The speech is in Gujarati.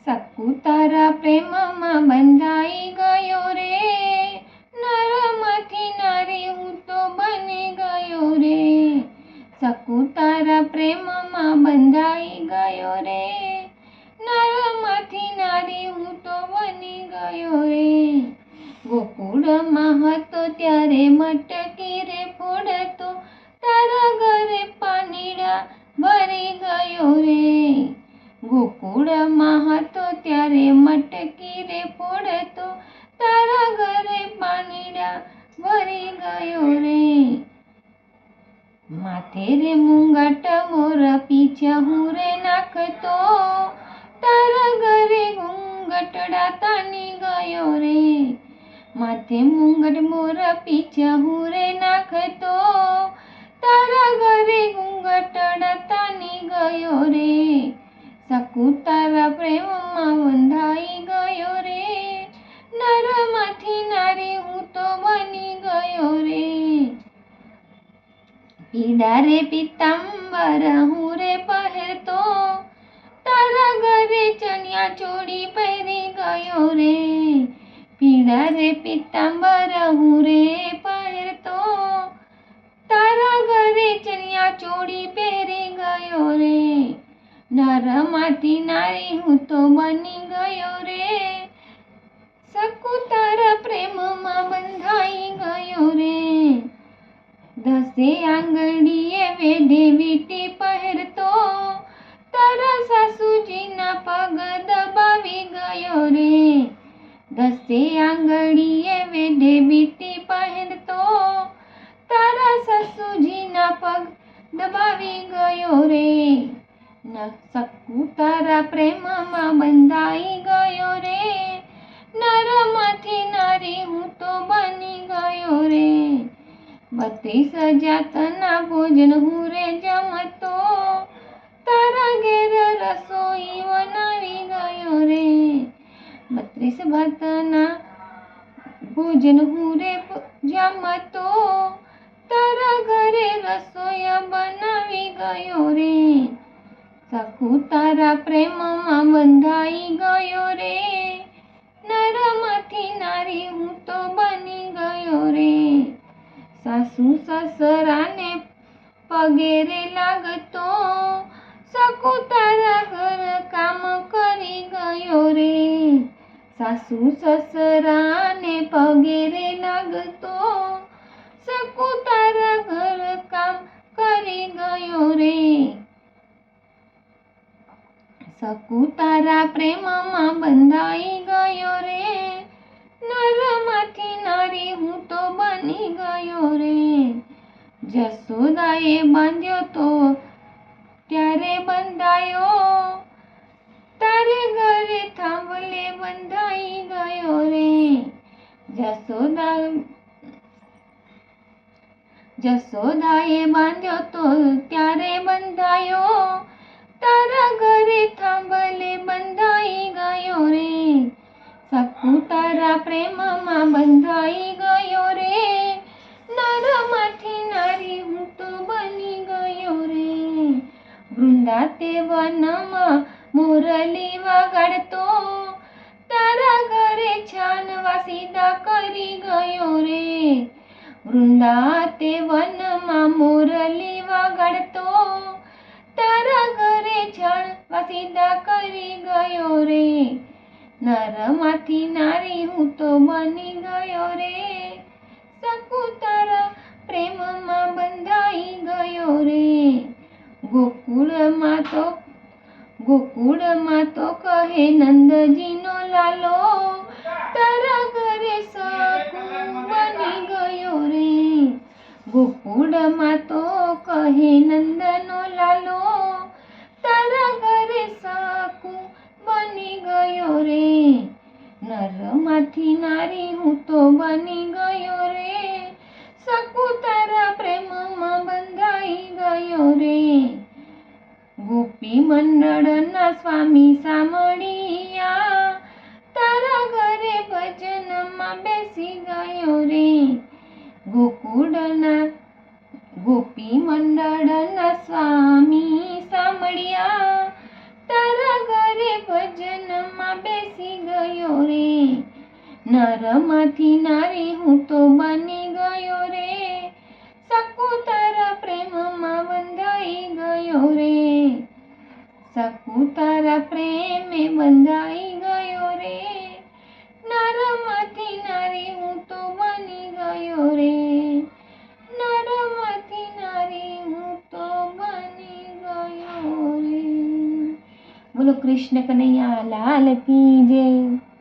સકુ તારા પ્રેમમાં બંધાઈ ગયો રે, નરમાંથી નારી હું તો બની ગયો રે. સકુ તારા પ્રેમમાં બંધાઈ ગયો રે, નરમાંથી નારી હું તો બની ગયો રે. ગોકુળમાં હતો ત્યારે મટકી રે ફોડતો, તારા ઘરે પાણીડા ભરી ગયો રે. ગોકુળમાં હતો ત્યારે મટકી રે ફોડતો, તારા ઘરે પાણીડા ભરી ગયો રે. માથે રે મુંગટ મોર પીછા હું રે નાખતો, તારા ઘરે ઘૂંઘટડા તાની ગયો રે. માથે મુંગટ મોર પીછા હું રે નાખતો, તારા ઘરે ઘૂંઘટડા તાની ગયો રે. સકુ તારા પ્રેમમાં બંધાઈ ગયો રે, નરમાંથી નારી હું તો બની ગયો રે. પીળા રે પીતાંબર હું રે પહેરતો, તારા ઘરે ચણિયા ચોળી પહેરી ગયો રે. પીળા રે પીતાંબર હું રે પહેરતો, તારા ઘરે ચણિયા ચોળી પહેરી ગયો રે. નરમાંથી નારી હું તો બની ગયો રે, સકુ તારા પ્રેમમાં બંધાઈ ગયો રે. 10 આંગળીએ વેઢે વીંટી પહેરતો, તારા સાસુજીના પગ દબાવી ગયો રે. 10 આંગળીએ વેઢે વીંટી પહેરતો, તારા સાસુજીના પગ દબાવી ગયો રે. સકુ તારા પ્રેમમાં બંધાઈ ગયો રે, નરમાંથી નારી હું તો બની ગયો રે. 32 જાતના ભોજન હું રે જમતો, તારા ઘેર રસોઈ બનાવી ગયો રે. 32 ભાતના ભોજન હું રે જમતો, તારા ઘરે રસોઈ બનાવી ગયો રે. સકુ તારા પ્રેમમાં બંધાઈ ગયો રે, નરમાંથી નારી હું તો બની ગયો રે. સાસુ સસરાને પગે રે લાગતો, સકુ તારા ઘર કામ કરી ગયો રે. સાસુ સસરાને પગે રે લાગતો, સકુ તારા ઘર કામ કરી ગયો રે. સકુ તારા પ્રેમમાં બંધાઈ ગયો રે, નરમાંથી નારી હું તો બની ગયો રે. જશોદાએ બાંધ્યો તો ત્યારે બંધાયો, તારે ઘરે થાંભલે બંધાઈ ગયો રે. જશોદાએ બાંધ્યો તો ત્યારે બંધાયો, તારા ઘરે થાંભલે બંધાઈ ગયો રે. સકુ તારા પ્રેમમાં બંધાઈ ગયો રે, નરમાંથી નારી હું તો બની ગયો રે. વૃંદા તે વનમાં મોરલી વગાડતો, તારા ઘરે છાનવા સીધા કરી ગયો રે. વૃંદા તે વનમાં મોરલી વગાડતો, તારા ઘરે છાનવા સીધા કરી ગયો રે. નરમાંથી નારી હું તો બની ગયો રે, સકુ તારા પ્રેમમાં બંધાઈ ગયો રે. ગોકુળમાં તો કહે નંદજીનો લાલો, તારા ઘરે સકુ બની ગયો રે. ગોકુળમાં તો કહે નંદનો લાલો, તારા ઘરે સકુ બની ગયો રે. નરમાંથી નારી હું તો બની ગયો રે, સકુ તારા પ્રેમમાં બંધાઈ ગયો રે. ગોપી મંડળના સ્વામી સામળિયા, તારા ઘરે ભજનમાં બેસી ગયો રે. ગોપી મંડળના સ્વામી સામળિયા, તારા ઘરે ભજનમાં બેસી ગયો રે. નરમાંથી નારી હું તો બની ગયો રે. સકુતારા પ્રેમમાં બંધાઈ ગયો રે. સકુતારા પ્રેમે બંધાઈ ગયો રે. નરમાંથી નારી હું તો બની ગયો રે. નરમાંથી નારી હું તો બની ગયો રે. બોલો કૃષ્ણ કનૈયા લાલ કી જય.